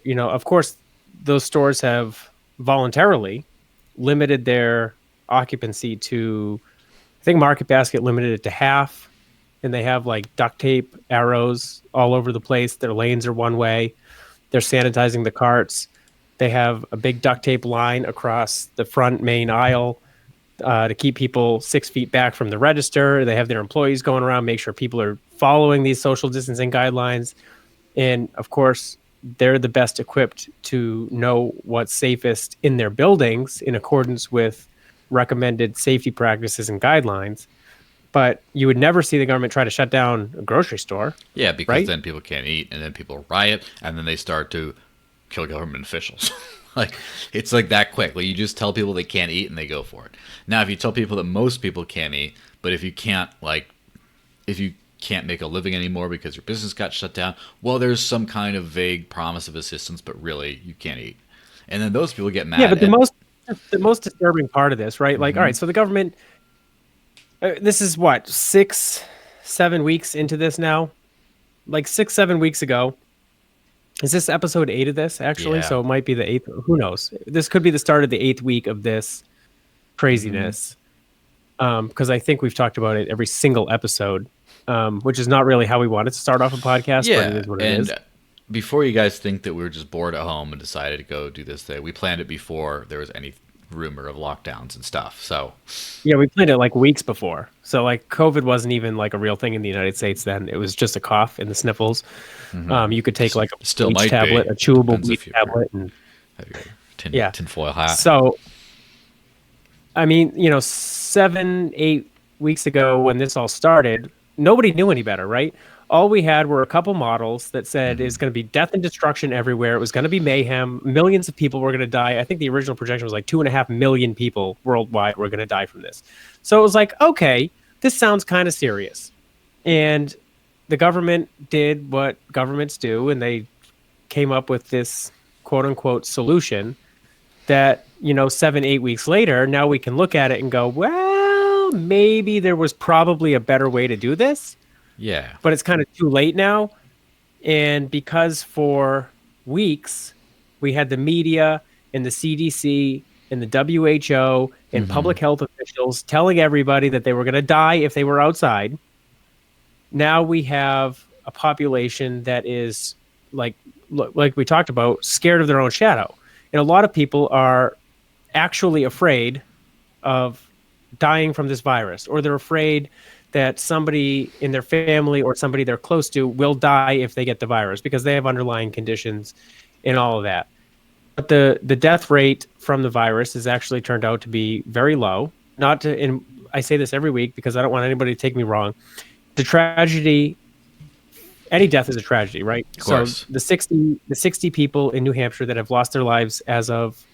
of course, those stores have voluntarily limited their occupancy to, I think Market Basket limited it to half, and they have like duct tape arrows all over the place. Their lanes are one way. They're sanitizing the carts. They have a big duct tape line across the front main aisle to keep people 6 feet back from the register. They have their employees going around, make sure people are following these social distancing guidelines. And of course, they're the best equipped to know what's safest in their buildings in accordance with recommended safety practices and guidelines. But you would never see the government try to shut down a grocery store. Yeah, because right? Then people can't eat, and then people riot, and then they start to kill government officials. Like, it's like that quick. Like, you just tell people they can't eat, and they go for it. Now, if you tell people that most people can't eat, but if you can't make a living anymore because your business got shut down, well, there's some kind of vague promise of assistance, but really, you can't eat. And then those people get mad. Yeah, but the most disturbing part of this, right? Like, all right, so the government, this is what, 6-7 weeks into this now? Like 6-7 weeks ago, Is this episode 8 of this actually? Yeah. So it might be the 8th. Who knows? This could be the start of the 8th week of this craziness. Because I think we've talked about it every single episode, which is not really how we wanted to start off a podcast, but it Yeah, is what it and is. before you guys think that we were just bored at home and decided to go do this thing, we planned it before there was any rumor of lockdowns and stuff. So, Yeah, we planned it like weeks before. So like COVID wasn't even like a real thing in the United States then. It was just a cough and the sniffles. You could take like a still bleach might tablet, be. a chewable Depends bleach if you tablet, and have your yeah. tinfoil hat. So, I mean, 7, 8 weeks ago when this all started, nobody knew any better, right? All we had were a couple models that said it's going to be death and destruction everywhere. It was going to be mayhem. Millions of people were going to die. I think the original projection was like 2.5 million people worldwide were going to die from this. So it was like, okay, this sounds kind of serious. And the government did what governments do, and they came up with this quote unquote solution that 7, 8 weeks later, now we can look at it and go, well, maybe there was probably a better way to do this, Yeah. but it's kind of too late now. And because for weeks we had the media and the CDC and the WHO and public health officials telling everybody that they were going to die if they were outside, now we have a population that is like we talked about, scared of their own shadow. And a lot of people are actually afraid of dying from this virus, or they're afraid that somebody in their family or somebody they're close to will die if they get the virus because they have underlying conditions and all of that. But the death rate from the virus has actually turned out to be very low. And I say this every week because I don't want anybody to take me wrong. The tragedy, any death is a tragedy, right? Of course. So the 60 people in New Hampshire that have lost their lives as of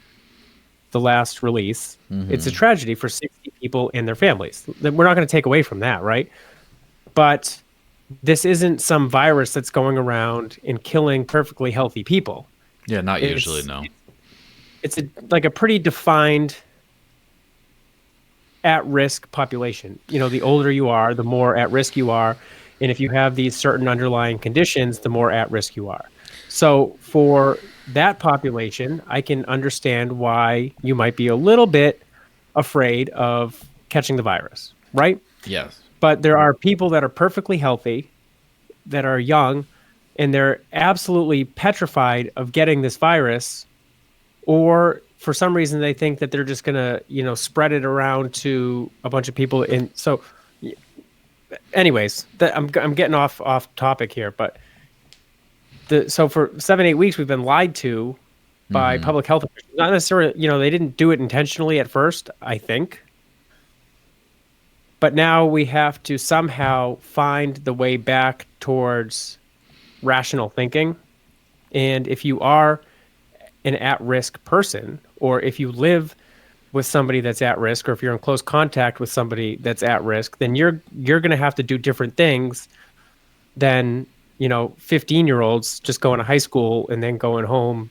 the last release, it's a tragedy for 60 people and their families. We're not going to take away from that, right? But this isn't some virus that's going around and killing perfectly healthy people. Yeah, not usually, no. It's like a pretty defined at-risk population. The older you are, the more at risk you are. And if you have these certain underlying conditions, the more at risk you are. So for that population, I can understand why you might be a little bit afraid of catching the virus, right? Yes. But there are people that are perfectly healthy, that are young, and they're absolutely petrified of getting this virus, or for some reason they think that they're just going to, spread it around to a bunch of people. And so anyways, I'm getting off topic here, but so for 7, 8 weeks we've been lied to by public health officials. Not necessarily, they didn't do it intentionally at first, I think, but now we have to somehow find the way back towards rational thinking. And if you are an at-risk person, or if you live with somebody that's at risk, or if you're in close contact with somebody that's at risk, then you're going to have to do different things than 15-year-olds just going to high school and then going home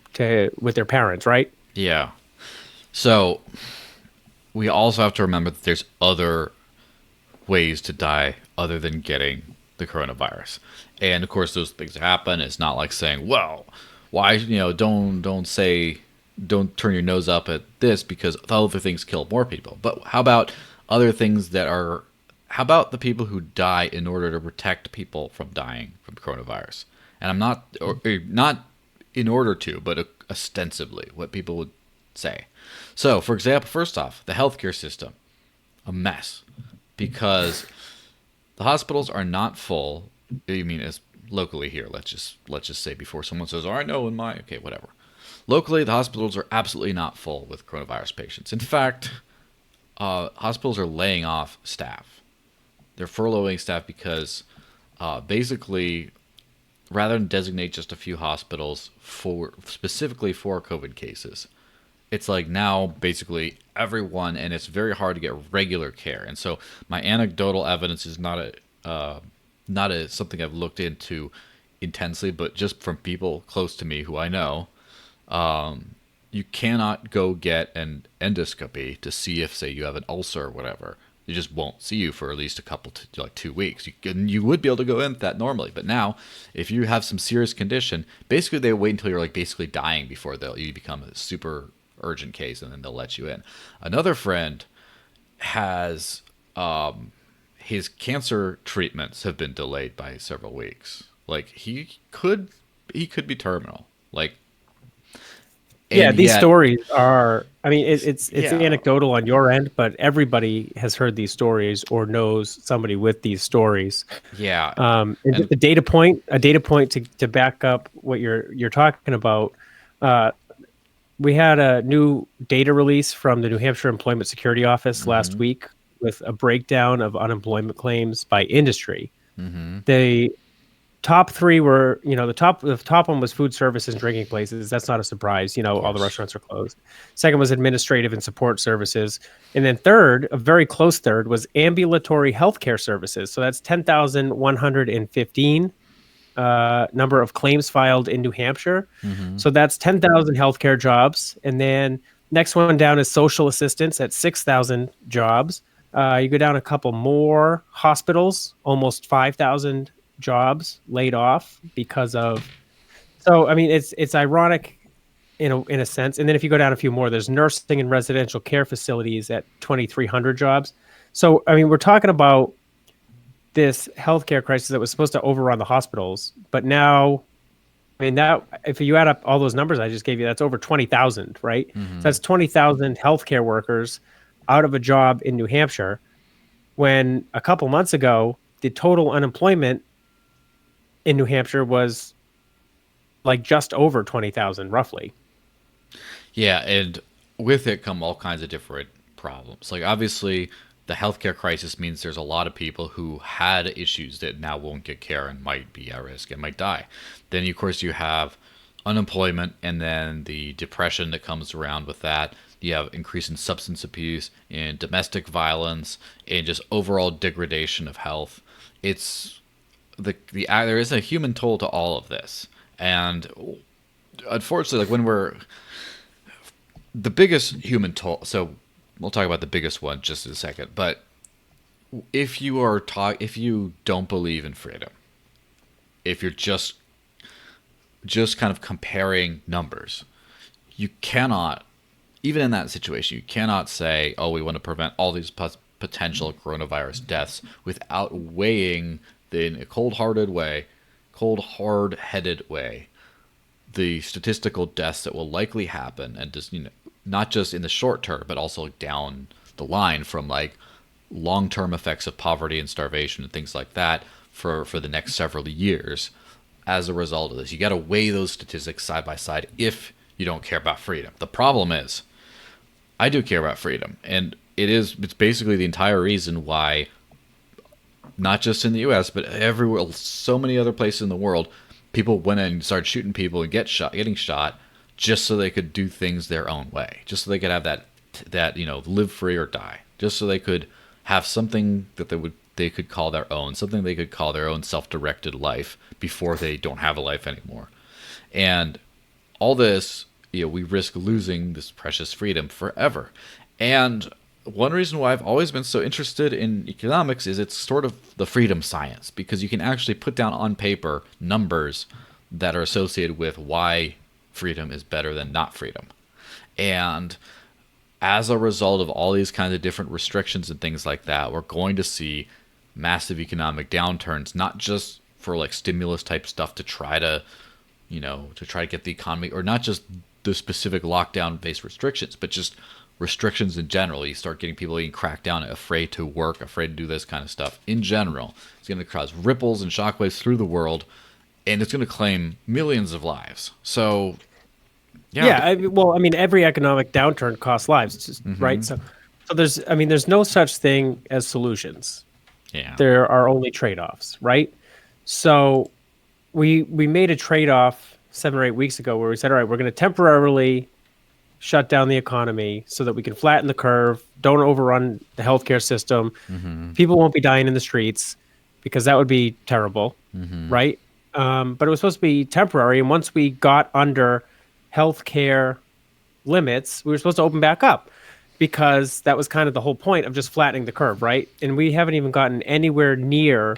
with their parents, right? Yeah. So we also have to remember that there's other ways to die other than getting the coronavirus. And of course those things happen. It's not like saying, well, why, don't turn your nose up at this because other things kill more people. But how about other things how about the people who die in order to protect people from dying from coronavirus? And I'm not in order to, but ostensibly what people would say. So, for example, first off, the healthcare system, a mess, because the hospitals are not full. I mean, as locally here, let's just say before someone says, "Oh, I know okay, whatever." Locally, the hospitals are absolutely not full with coronavirus patients. In fact, hospitals are laying off staff. They're furloughing staff because basically, rather than designate just a few hospitals specifically for COVID cases, it's like now basically everyone, and it's very hard to get regular care. And so my anecdotal evidence is not something I've looked into intensely, but just from people close to me who I know. You cannot go get an endoscopy to see if, say, you have an ulcer or whatever They just won't see you for at least a couple to like 2 weeks. You would be able to go in that normally, but now if you have some serious condition, basically they wait until you're like basically dying before you become a super urgent case, and then they'll let you in. Another friend has his cancer treatments have been delayed by several weeks. Like he could be terminal. Like, Yeah, and these yet, stories are. I mean, it's yeah, anecdotal on your end, but everybody has heard these stories or knows somebody with these stories. yeah, And and a data point to back up what you're talking about. We had a new data release from the New Hampshire Employment Security Office last week with a breakdown of unemployment claims by industry. The top three were, the top one was food services and drinking places. That's not a surprise. of All the course, restaurants are closed. Second was administrative and support services. And then third, a very close third, was ambulatory healthcare services. So that's 10,115 number of claims filed in New Hampshire. So that's 10,000 healthcare jobs. And then next one down is social assistance at 6,000 jobs. You go down a couple more hospitals, almost 5,000 jobs laid off because of. So I mean, it's ironic in a sense. And then if you go down a few more, there's nursing and residential care facilities at 2,300 jobs. So I mean, we're talking about this healthcare crisis that was supposed to overrun the hospitals, but now, I mean, that if you add up all those numbers I just gave you, that's over 20,000, right? So that's 20,000 healthcare workers out of a job in New Hampshire, when a couple months ago, the total unemployment in New Hampshire was like just over 20,000, roughly. yeah, and with it come all kinds of different problems. Like obviously, the healthcare crisis means there's a lot of people who had issues that now won't get care and might be at risk and might die. Then of course you have unemployment, and then the depression that comes around with that. You have increase in substance abuse and domestic violence and just overall degradation of health. It's there is a human toll to all of this, and unfortunately, like when we're the biggest human toll. So we'll talk about the biggest one just in a second. But if you don't believe in freedom, if you're just kind of comparing numbers, you cannot, even in that situation, you cannot say, "Oh, we want to prevent all these potential coronavirus deaths," without weighing in a cold-hard-headed way, the statistical deaths that will likely happen, and just not just in the short term, but also down the line from like long-term effects of poverty and starvation and things like that for the next several years as a result of this. You got to weigh those statistics side by side if you don't care about freedom. The problem is, I do care about freedom, and it's basically the entire reason why, not just in the U.S., but everywhere, so many other places in the world, people went in and started shooting people and getting shot just so they could do things their own way, just so they could have that live free or die, just so they could have something that they could call their own, something they could call their own self-directed life before they don't have a life anymore. And all this, we risk losing this precious freedom forever. And one reason why I've always been so interested in economics is it's sort of the freedom science, because you can actually put down on paper numbers that are associated with why freedom is better than not freedom. And as a result of all these kinds of different restrictions and things like that, we're going to see massive economic downturns, not just for like stimulus type stuff to try to get the economy, or not just the specific lockdown based restrictions, but just restrictions in general. You start getting people being cracked down, afraid to work, afraid to do this kind of stuff in general. It's going to cause ripples and shockwaves through the world, and it's going to claim millions of lives. So Yeah, I mean, every economic downturn costs lives, right? So there's no such thing as solutions. Yeah. There are only trade-offs, right? So we made a trade-off 7 or 8 weeks ago where we said, all right, we're going to temporarily shut down the economy so that we can flatten the curve, don't overrun the healthcare system. People won't be dying in the streets, because that would be terrible, right? But it was supposed to be temporary, and once we got under healthcare limits, we were supposed to open back up. because that was kind of the whole point of just flattening the curve, right? And we haven't even gotten anywhere near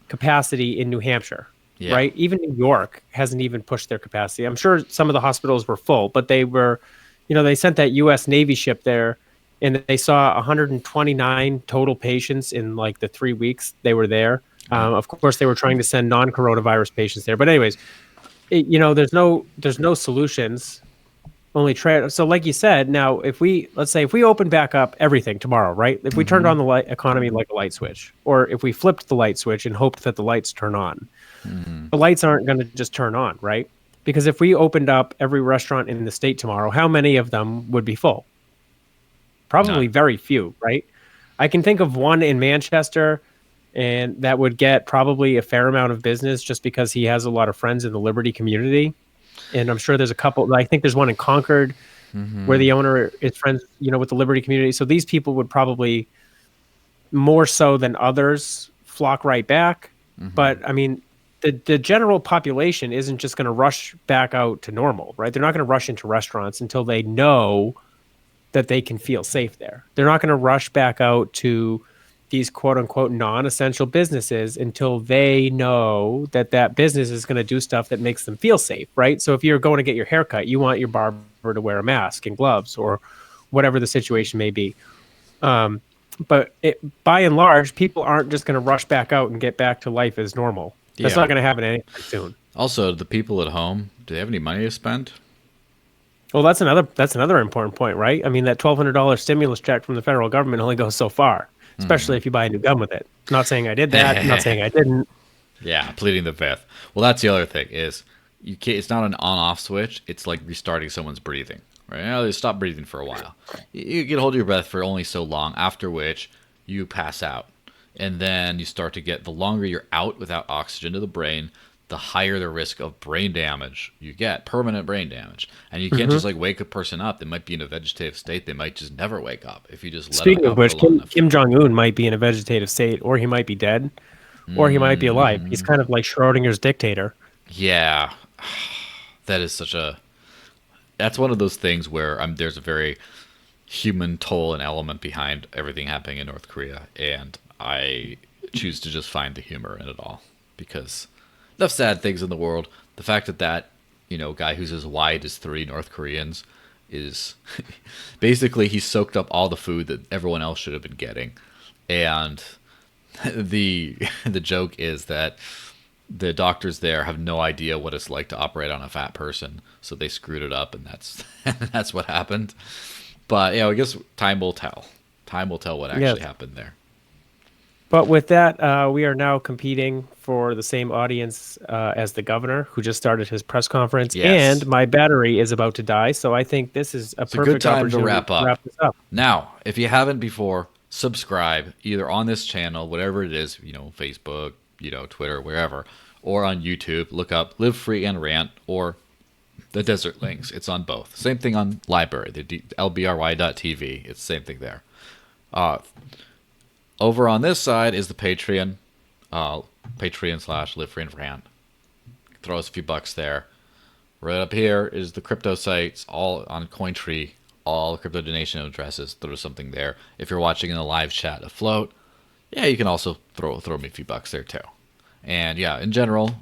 capacity in New Hampshire, Yeah. right? Even New York hasn't even pushed their capacity. I'm sure some of the hospitals were full, but they were, they sent that U.S. Navy ship there, and they saw 129 total patients in like the 3 weeks they were there. Of course, they were trying to send non-coronavirus patients there, but anyways, there's no solutions, only trade. So, like you said, now let's say if we open back up everything tomorrow, right? If we turned on the economy like a light switch, or if we flipped the light switch and hoped that the lights turn on, the lights aren't going to just turn on, right? Because if we opened up every restaurant in the state tomorrow, how many of them would be full? Probably None. very few, right? I can think of one in Manchester, and that would get probably a fair amount of business just because he has a lot of friends in the Liberty community. And I'm sure there's a couple. I think there's one in Concord where the owner is friends, with the Liberty community. So these people would probably more so than others flock right back. But I mean, the general population isn't just going to rush back out to normal, right? They're not going to rush into restaurants until they know that they can feel safe there. They're not going to rush back out to these quote unquote non-essential businesses until they know that that business is going to do stuff that makes them feel safe, right? So if you're going to get your haircut, you want your barber to wear a mask and gloves or whatever the situation may be. But by and large, people aren't just going to rush back out and get back to life as normal. That's Yeah. not going to happen anytime soon. Also, the people at home, do they have any money to spend? Well, that's another important point, right? I mean, that $1,200 stimulus check from the federal government only goes so far, especially if you buy a new gun with it. Not saying I did that. Not saying I didn't. Yeah, pleading the fifth. Well, that's the other thing is you can't, it's not an on-off switch. It's like restarting someone's breathing. Right? They stop breathing for a while. You can hold your breath for only so long, after which you pass out. And then you start to get, the longer you're out without oxygen to the brain, the higher the risk of brain damage you get, permanent brain damage. And you can't just like wake a person up. They might be in a vegetative state. They might just never wake up if you just let Speaking them of out which, for long enough. Kim Jong-un might be in a vegetative state, or he might be dead, or he might be alive. He's kind of like Schrodinger's dictator. Yeah, that is that's one of those things where there's a very human toll and element behind everything happening in North Korea, and I choose to just find the humor in it all, because enough sad things in the world. The fact that guy who's as white as 3 North Koreans is basically he soaked up all the food that everyone else should have been getting, and the joke is that the doctors there have no idea what it's like to operate on a fat person, so they screwed it up, and that's what happened. But I guess time will tell. Time will tell what actually happened there. But with that, we are now competing for the same audience as the governor, who just started his press conference. Yes. And my battery is about to die, so I think this is a perfect good time to opportunity wrap up. this up. Now, if you haven't before, subscribe either on this channel, whatever it is, Facebook, Twitter, wherever, or on YouTube. Look up Live Free and Rant or the Desert Links. It's on both. Same thing on Library, the lbry.tv. It's the same thing there. Over on this side is the Patreon, Patreon/Live Free and Rant. Throw us a few bucks there. Right up here is the crypto sites, all on Cointree. All the crypto donation addresses. Throw something there. If you're watching in the live chat afloat, you can also throw me a few bucks there too. And in general,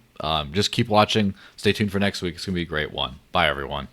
just keep watching. Stay tuned for next week. It's gonna be a great one. Bye, everyone.